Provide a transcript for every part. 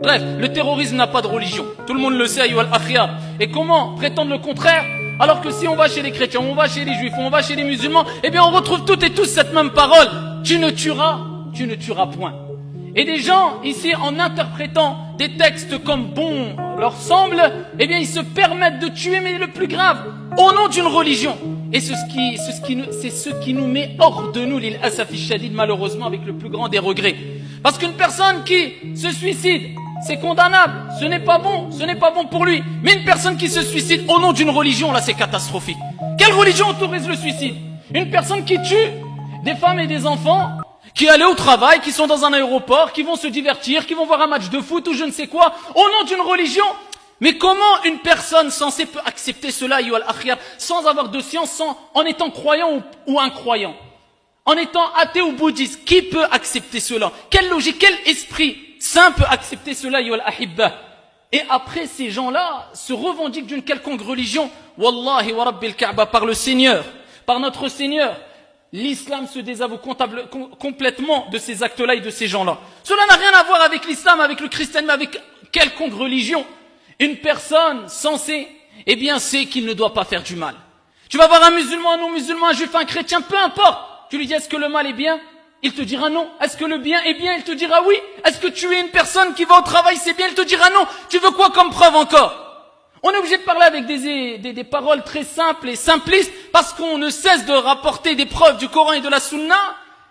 Bref, le terrorisme n'a pas de religion. Tout le monde le sait, ayyuhal akhyar. Et comment prétendre le contraire alors que si on va chez les chrétiens, on va chez les juifs, on va chez les musulmans, eh bien on retrouve toutes et tous cette même parole. Tu ne tueras point. Et des gens, ici, en interprétant des textes comme bon leur semble, eh bien ils se permettent de tuer, mais le plus grave, au nom d'une religion. Et c'est ce qui nous met hors de nous, l'il asafi shadid, malheureusement, avec le plus grand des regrets. Parce qu'une personne qui se suicide, c'est condamnable, ce n'est pas bon pour lui. Mais une personne qui se suicide au nom d'une religion, là c'est catastrophique. Quelle religion autorise le suicide? Une personne qui tue des femmes et des enfants, qui allaient au travail, qui sont dans un aéroport, qui vont se divertir, qui vont voir un match de foot ou je ne sais quoi, au nom d'une religion. Mais comment une personne censée peut accepter cela, ayyuhal akhyar, sans avoir de science, en étant croyant ou incroyant, en étant athée ou bouddhiste? Qui peut accepter cela? Quelle logique, quel esprit saint peut accepter cela, ayyuhal ahibba? Et après, ces gens-là se revendiquent d'une quelconque religion. Wallahi wa rabbil Kaaba, par le Seigneur, par notre Seigneur, l'islam se désavoue complètement de ces actes-là et de ces gens-là. Cela n'a rien à voir avec l'islam, avec le christianisme, avec quelconque religion. Une personne censée, eh bien, sait qu'il ne doit pas faire du mal. Tu vas voir un musulman, un non-musulman, un juif, un chrétien, peu importe. Tu lui dis, est-ce que le mal est bien? Il te dira non. Est-ce que le bien est bien? Il te dira oui. Est-ce que tu es une personne qui va au travail, c'est bien? Il te dira non. Tu veux quoi comme preuve encore? On est obligé de parler avec des paroles très simples et simplistes parce qu'on ne cesse de rapporter des preuves du Coran et de la Sunna.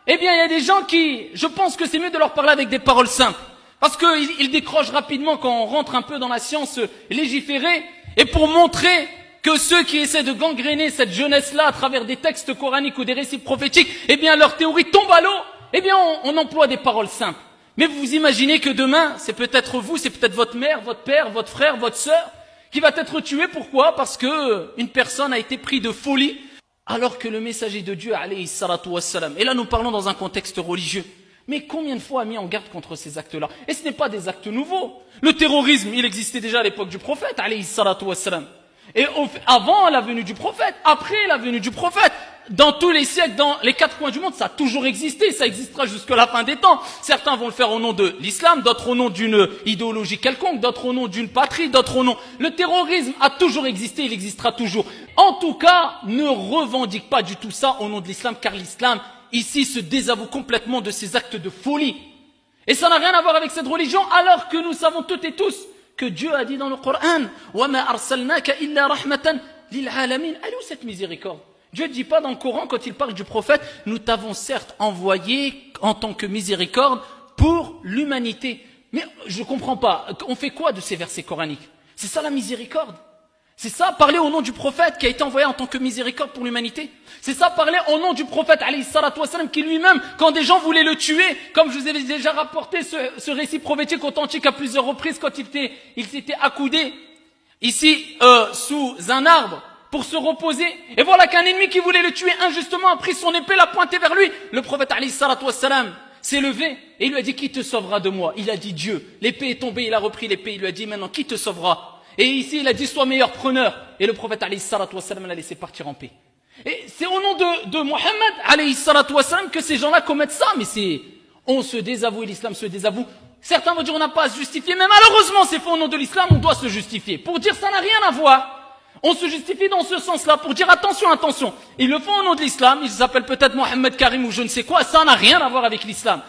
Eh bien, il y a des gens qui, je pense que c'est mieux de leur parler avec des paroles simples. Parce qu'ils décrochent rapidement quand on rentre un peu dans la science légiférée. Et pour montrer que ceux qui essaient de gangréner cette jeunesse-là à travers des textes coraniques ou des récits prophétiques, eh bien, leur théorie tombe à l'eau. Eh bien, on emploie des paroles simples. Mais vous imaginez que demain, c'est peut-être vous, c'est peut-être votre mère, votre père, votre frère, votre sœur, qui va être tué. Pourquoi? Parce que une personne a été prise de folie, alors que le messager de Dieu, alayhi salatu wassalam, et là nous parlons dans un contexte religieux, mais combien de fois a mis en garde contre ces actes-là? Et ce n'est pas des actes nouveaux. Le terrorisme, il existait déjà à l'époque du prophète, alayhi salatu wassalam. Et avant la venue du prophète, après la venue du prophète, dans tous les siècles, dans les quatre coins du monde, ça a toujours existé, ça existera jusqu'à la fin des temps. Certains vont le faire au nom de l'islam, d'autres au nom d'une idéologie quelconque, d'autres au nom d'une patrie, d'autres au nom... Le terrorisme a toujours existé, il existera toujours. En tout cas, ne revendique pas du tout ça au nom de l'islam, car l'islam, ici, se désavoue complètement de ces actes de folie. Et ça n'a rien à voir avec cette religion, alors que nous savons toutes et tous que Dieu a dit dans le Coran, وَمَا أَرْسَلْنَاكَ إِلَّا رَحْمَةً لِلْعَالَمِينَ. Elle est où cette miséricorde? Dieu ne dit pas dans le Coran, quand il parle du prophète, nous t'avons certes envoyé en tant que miséricorde pour l'humanité. Mais je ne comprends pas, on fait quoi de ces versets coraniques? C'est ça la miséricorde? C'est ça parler au nom du prophète qui a été envoyé en tant que miséricorde pour l'humanité? C'est ça parler au nom du prophète alayhi salatu wassalam, qui lui-même, quand des gens voulaient le tuer, comme je vous avais déjà rapporté ce récit prophétique authentique à plusieurs reprises, quand il s'était accoudé ici sous un arbre pour se reposer, et voilà qu'un ennemi qui voulait le tuer injustement a pris son épée, l'a pointé vers lui. Le prophète alayhi salatu wassalam s'est levé et il lui a dit, qui te sauvera de moi? Il a dit Dieu. L'épée est tombée, il a repris l'épée, il lui a dit, maintenant qui te sauvera? Et ici il a dit, sois meilleur preneur. Et le prophète alayhi salatu wassalam l'a laissé partir en paix. Et c'est au nom de Mohammed alayhi salatu wassalam que ces gens-là commettent ça. Mais on se désavoue, l'islam se désavoue. Certains vont dire, on n'a pas à se justifier, mais malheureusement c'est fait au nom de l'islam, on doit se justifier. Pour dire, ça n'a rien à voir. On se justifie dans ce sens-là, pour dire attention, attention. Ils le font au nom de l'islam, ils s'appellent peut-être Mohammed Karim ou je ne sais quoi, ça n'a rien à voir avec l'islam.